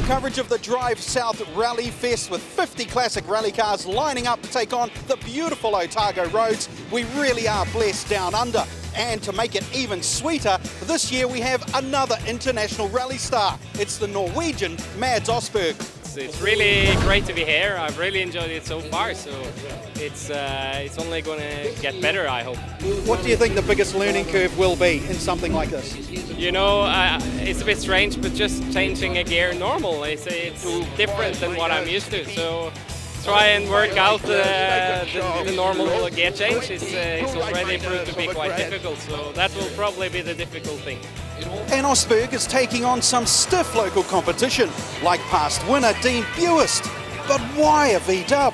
coverage of the Drive South Rally Fest with 50 classic rally cars lining up to take on the beautiful Otago roads. We really are blessed down under. And to make it even sweeter, this year we have another international rally star. It's the Norwegian Mads Østberg. It's really great to be here. I've really enjoyed it so far, so it's only going to get better, I hope. What do you think the biggest learning curve will be in something like this? You know, it's a bit strange, but just changing a gear normal, it's different than what I'm used to. So try and work out the normal gear change. It's already proved to be quite difficult, so that will probably be the difficult thing. And Østberg is taking on some stiff local competition, like past winner Dean Buist. But why a V-dub?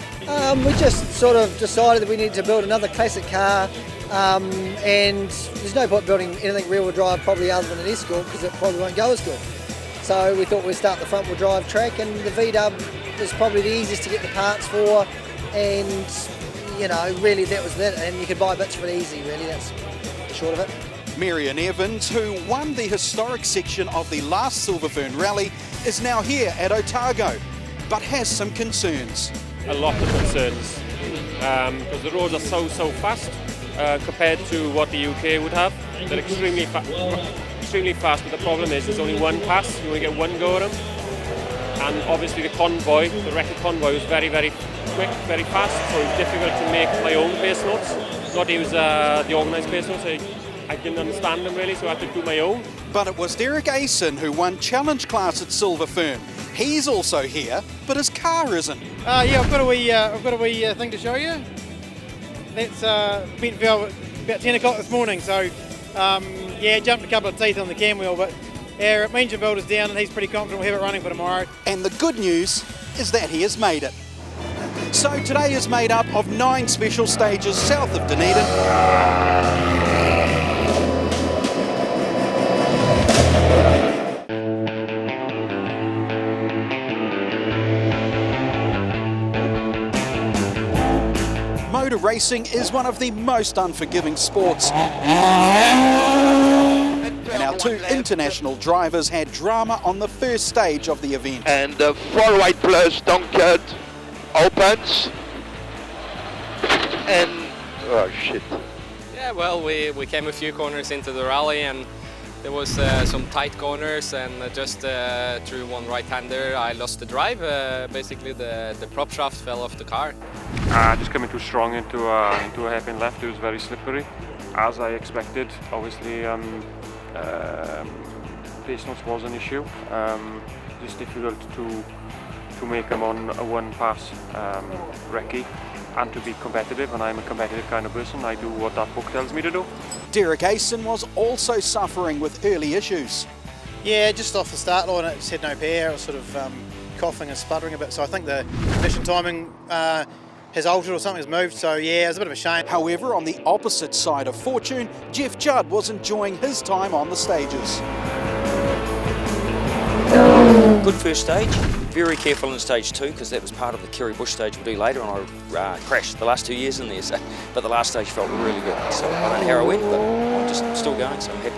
We just sort of decided that we needed to build another classic car, and there's no point building anything rear-wheel drive probably other than an Escort, because it probably won't go as good. So we thought we'd start the front-wheel drive track, and the V-dub is probably the easiest to get the parts for, and you know, really that was it, and you could buy bits for it easy, really, that's the short of it. Marion Evans, who won the historic section of the last Silver Fern Rally, is now here at Otago, but has some concerns. A lot of concerns, because the roads are so fast compared to what the UK would have. They're extremely fast, but the problem is there's only one pass, you only get one go at them. And obviously the convoy, the record convoy was very quick, very fast, so it was difficult to make my own pace notes. Not use the organised pace notes. I didn't understand them really, so I had to do my own. But it was Derek Asen who won challenge class at Silver Fern. He's also here, but his car isn't. Yeah, I've got a wee thing to show you. That's bent valve about 10 o'clock this morning, so yeah, jumped a couple of teeth on the cam wheel, but our engine builder's down and he's pretty confident we'll have it running for tomorrow. And the good news is that he has made it. So today is made up of 9 special stages south of Dunedin. Motor racing is one of the most unforgiving sports. And our 2 international drivers had drama on the first stage of the event. And the 4 right plus don't cut, opens, and oh shit. Yeah, well, we came a few corners into the rally and there was some tight corners, and just through one right-hander I lost the drive. Basically the prop shaft fell off the car. Just coming too strong into a hairpin left. It was very slippery, as I expected. Obviously, pace notes was an issue. Just difficult to make them on a one-pass recce and to be competitive, and I'm a competitive kind of person. I do what that book tells me to do. Derek Asen was also suffering with early issues. Yeah, just off the start line it just had no power. It was sort of coughing and sputtering a bit, so I think the ignition timing has altered or something has moved, so yeah, it was a bit of a shame. However, on the opposite side of fortune, Jeff Judd was enjoying his time on the stages. Good first stage, very careful in stage 2 because that was part of the Kerry Bush stage we'll do later, and I crashed the last 2 years in there, so, but the last stage felt really good. So I don't know how I went, but I'm just still going, so I'm happy.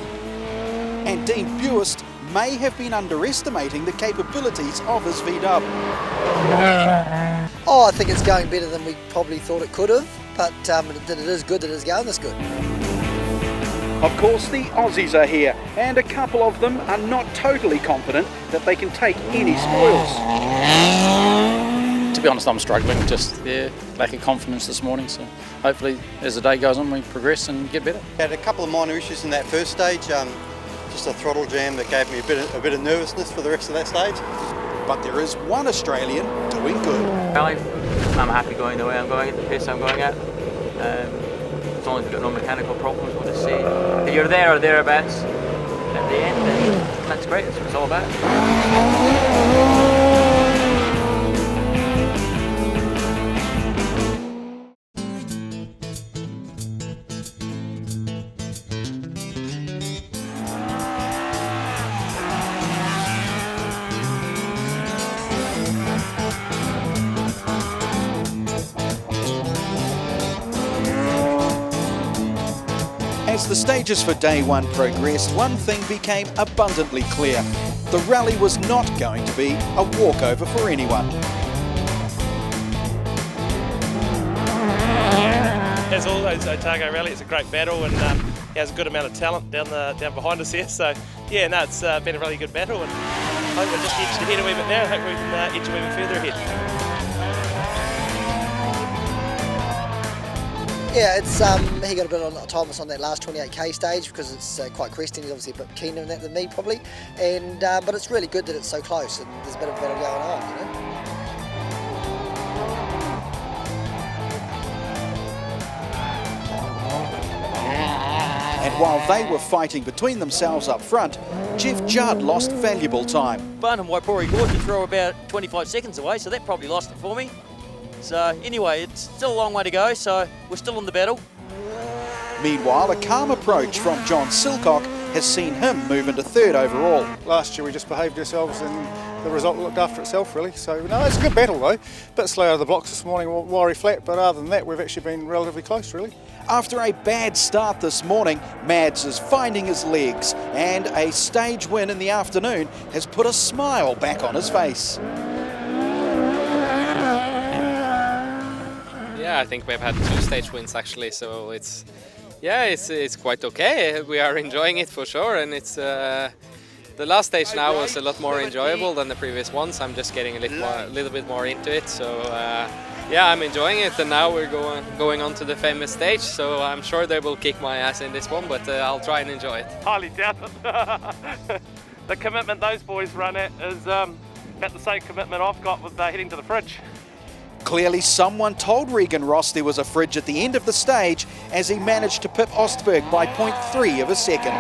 And Dean Buist may have been underestimating the capabilities of his V-dub. Oh, I think it's going better than we probably thought it could have, but it is good that it's going this good. Of course, the Aussies are here, and a couple of them are not totally confident that they can take any spoils. To be honest, I'm struggling, just lack of confidence this morning, so hopefully as the day goes on we progress and get better. Had a couple of minor issues in that first stage, just a throttle jam that gave me a bit of nervousness for the rest of that stage. But there is one Australian doing good. I'm happy going the way I'm going at the pace I'm going at. As long as we've got no mechanical problems, we'll just see. If you're there or thereabouts at the end, then that's great, that's what it's all about. As the stages for day 1 progressed, one thing became abundantly clear. the rally was not going to be a walkover for anyone. As always, Otago Rally, it's a great battle, and he has a good amount of talent down behind us here. So yeah, no, it's been a really good battle, and I think we're just edged ahead a wee bit now. I hope we can edge a wee bit further ahead. Yeah, it's he got a bit of time on that last 28k stage because it's quite cresting. He's obviously a bit keener in that than me probably, and but it's really good that it's so close and there's a bit of battle going on, you know. And while they were fighting between themselves up front, Jeff Judd lost valuable time. Barnum Waipori Gorge to throw about 25 seconds away, so that probably lost it for me. So anyway, it's still a long way to go, so we're still in the battle. Meanwhile, a calm approach from John Silcock has seen him move into third overall. Last year we just behaved ourselves and the result looked after itself really. So no, it's a good battle though. Bit slow out of the blocks this morning, wiry flat, but other than that we've actually been relatively close really. After a bad start this morning, Mads is finding his legs, and a stage win in the afternoon has put a smile back on his face. Yeah, I think we've had 2 stage wins actually, so it's quite okay. We are enjoying it for sure, and it's the last stage now was a lot more enjoyable than the previous ones. I'm just getting a little bit more into it, so yeah, I'm enjoying it. And now we're going on to the famous stage, so I'm sure they will kick my ass in this one, but I'll try and enjoy it. Highly doubt it. The commitment those boys run at is about the same commitment I've got with heading to the fridge. Clearly someone told Regan Ross there was a fridge at the end of the stage as he managed to pip Østberg by 0.3 of a second.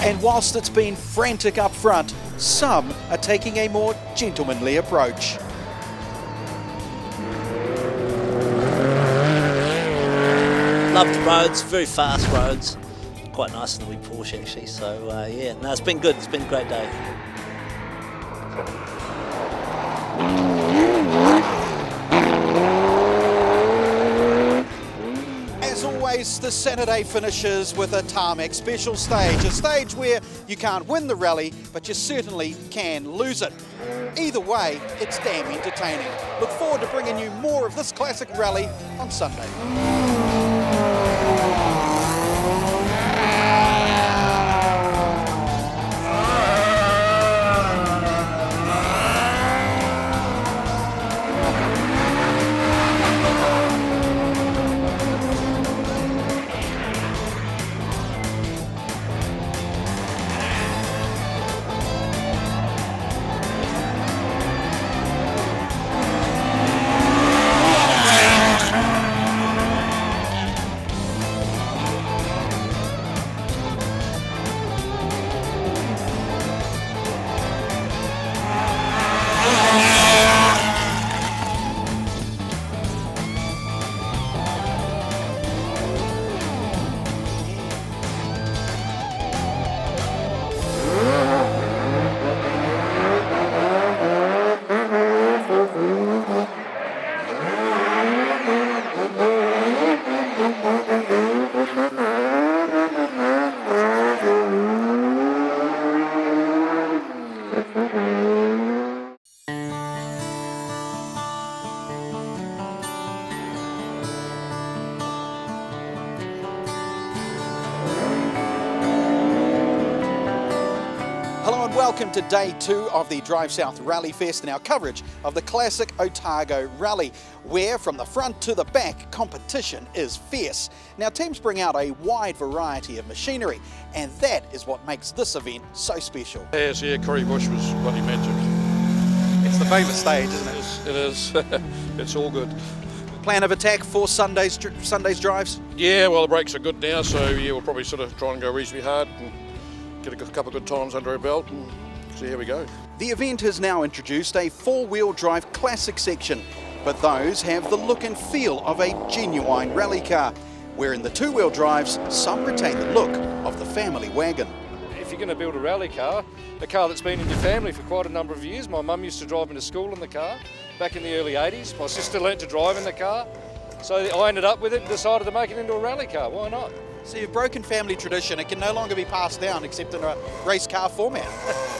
And whilst it's been frantic up front, some are taking a more gentlemanly approach. Loved the roads, very fast roads. Quite nice in the wee Porsche actually, so yeah, no, it's been good, it's been a great day. As always, the Saturday finishes with a tarmac special stage, a stage where you can't win the rally, but you certainly can lose it. Either way, it's damn entertaining. Look forward to bringing you more of this classic rally on Sunday. Welcome to day 2 of the Drive South Rally Fest and our coverage of the classic Otago Rally, where from the front to the back, competition is fierce. Now, teams bring out a wide variety of machinery, and that is what makes this event so special. Yes, yeah, Curry Bush was what he mentioned. It's the famous stage, isn't it? It is. It's all good. Plan of attack for Sunday's drives? Yeah, well, the brakes are good now, so yeah, we'll probably sort of try and go reasonably hard and get a couple of good times under our belt, and so here we go. The event has now introduced a 4-wheel drive classic section, but those have the look and feel of a genuine rally car, where in the 2-wheel drives, some retain the look of the family wagon. If you're going to build a rally car, a car that's been in your family for quite a number of years. My mum used to drive me to school in the car back in the early 80s. My sister learnt to drive in the car. So I ended up with it and decided to make it into a rally car. Why not? So you've broken family tradition. It can no longer be passed down except in a race car format.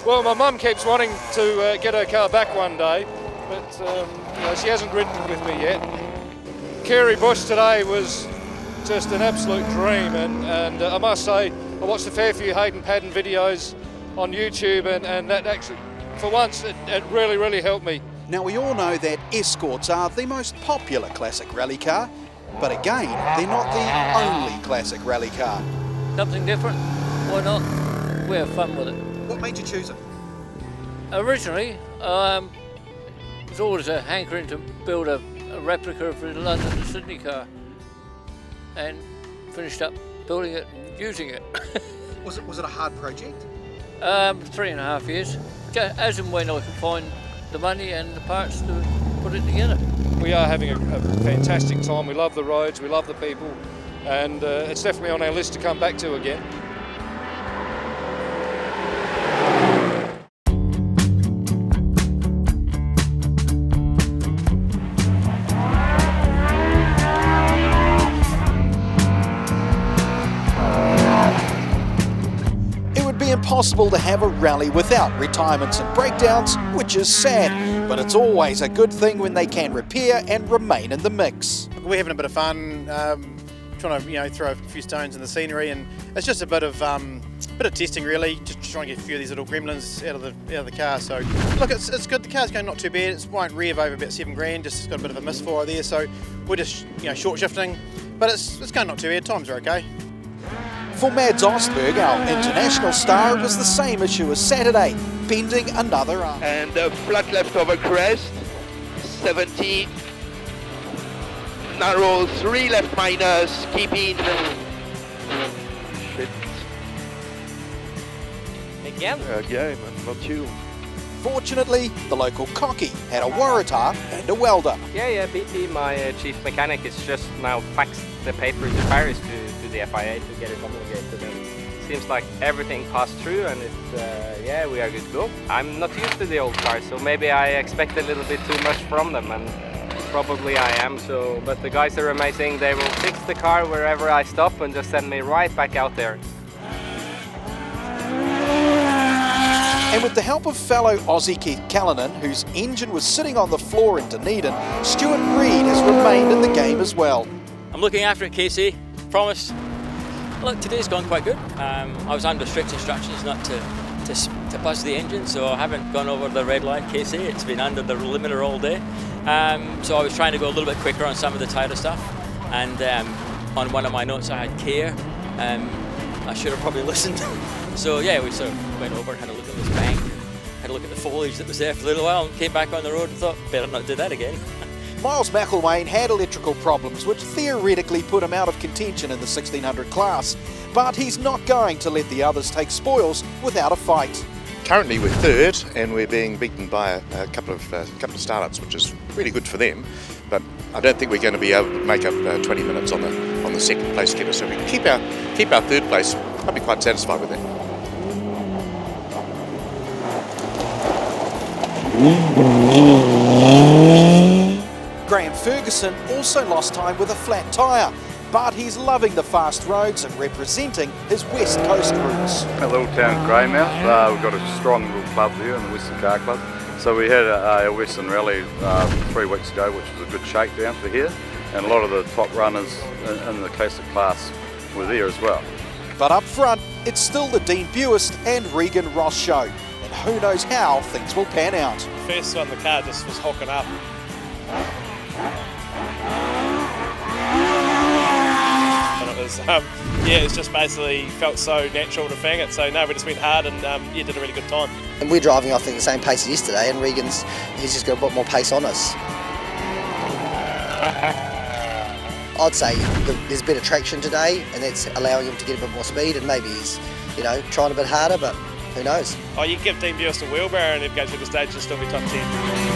Well, my mum keeps wanting to get her car back one day, but she hasn't ridden with me yet. Kerry Bush today was just an absolute dream, and I must say, I watched a fair few Hayden Paddon videos on YouTube, and that actually, for once, it really, really helped me. Now, we all know that Escorts are the most popular classic rally car, but again, they're not the only classic rally car. Something different, why not? We have fun with it. What made you choose it? Originally, it was always a hankering to build a replica of the London to Sydney car, and finished up building it and using it. Was it a hard project? 3.5 years, as and when I could find the money and the parts to put it together. We are having a fantastic time. We love the roads, we love the people, and it's definitely on our list to come back to again. Impossible to have a rally without retirements and breakdowns, which is sad, but it's always a good thing when they can repair and remain in the mix. We're having a bit of fun, trying to throw a few stones in the scenery, and it's just a bit of testing really, just trying to get a few of these little gremlins out of the car. So look, it's good. The car's going not too bad. It won't rev over about $7,000. Just got a bit of a misfire there, so we're just short shifting, but it's going not too bad. Times are okay. For Mads Østberg, our international star, it was the same issue as Saturday, bending another arm. And flat left over crest, 70, narrow 3 left minus, keeping shit. Again, not you. Fortunately, the local cocky had a Waratah and a welder. Yeah, BT, my chief mechanic, has just now faxed the papers to Paris to the FIA to get it homologated, and seems like everything passed through, and it's we are good to go. I'm not used to the old cars, so maybe I expect a little bit too much from them, and probably I am. So, but the guys are amazing. They will fix the car wherever I stop and just send me right back out there. And with the help of fellow Aussie Keith Callanan, whose engine was sitting on the floor in Dunedin, Stuart Reid has remained in the game as well. I'm looking after it, KC. Promise. Look, today's gone quite good. I was under strict instructions not to buzz the engine, so I haven't gone over the red light, KC. It's been under the limiter all day. So I was trying to go a little bit quicker on some of the tighter stuff, and on one of my notes I had care. I should have probably listened. So yeah, we sort of went over and had a look at this bank, had a look at the foliage that was there for a little while, and came back on the road and thought, better not do that again. Miles McElwain had electrical problems which theoretically put him out of contention in the 1600 class, but he's not going to let the others take spoils without a fight. Currently we're third and we're being beaten by a couple of startups, which is really good for them, but I don't think we're going to be able to make up 20 minutes on the second place getter. So if we keep our third place, I'll be quite satisfied with that. Graham Ferguson also lost time with a flat tyre, but he's loving the fast roads and representing his West Coast roots. A little town Greymouth, we've got a strong little club there in the Western Car Club. So we had a Western Rally 3 weeks ago, which was a good shakedown for here, and a lot of the top runners in the classic class were there as well. But up front, it's still the Dean Buist and Regan Ross show, and who knows how things will pan out. First one, the car just was hooking up. And it was, it's just basically felt so natural to fang it. So no, we just went hard and did a really good time. And we're driving off at the same pace as yesterday, and he's just got a bit more pace on us. I'd say there's a bit of traction today, and that's allowing him to get a bit more speed, and maybe he's, trying a bit harder, but who knows? Oh, you give Dean Buist a wheelbarrow and he'd go through the stage and still be top 10.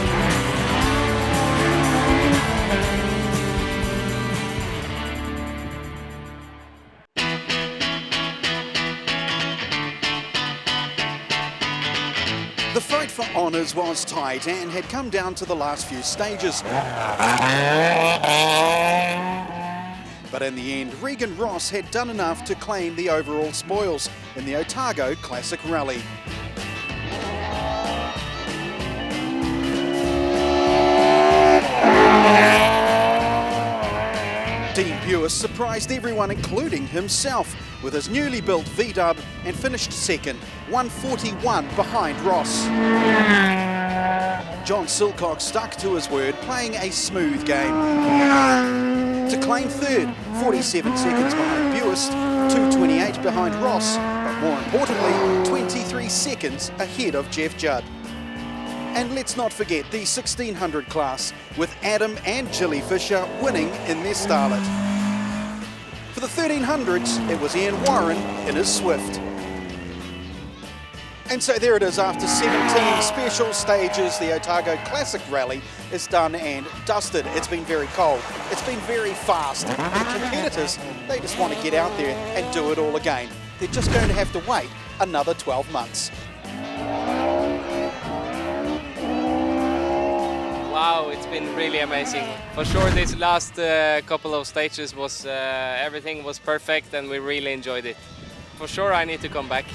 The fight for honours was tight and had come down to the last few stages. But in the end, Regan Ross had done enough to claim the overall spoils in the Otago Classic Rally. Dean Buis surprised everyone, including himself, with his newly built V-dub and finished second, 141 behind Ross. John Silcock stuck to his word, playing a smooth game to claim third, 47 seconds behind Buis, 228 behind Ross, but more importantly, 23 seconds ahead of Jeff Judd. And let's not forget the 1600 class, with Adam and Gilly Fisher winning in their starlet. For the 1300s, it was Ian Warren in his Swift. And so there it is, after 17 special stages, the Otago Classic Rally is done and dusted. It's been very cold, it's been very fast. The competitors, they just want to get out there and do it all again. They're just going to have to wait another 12 months. Wow, it's been really amazing. For sure, this last couple of stages was everything was perfect and we really enjoyed it. For sure, I need to come back.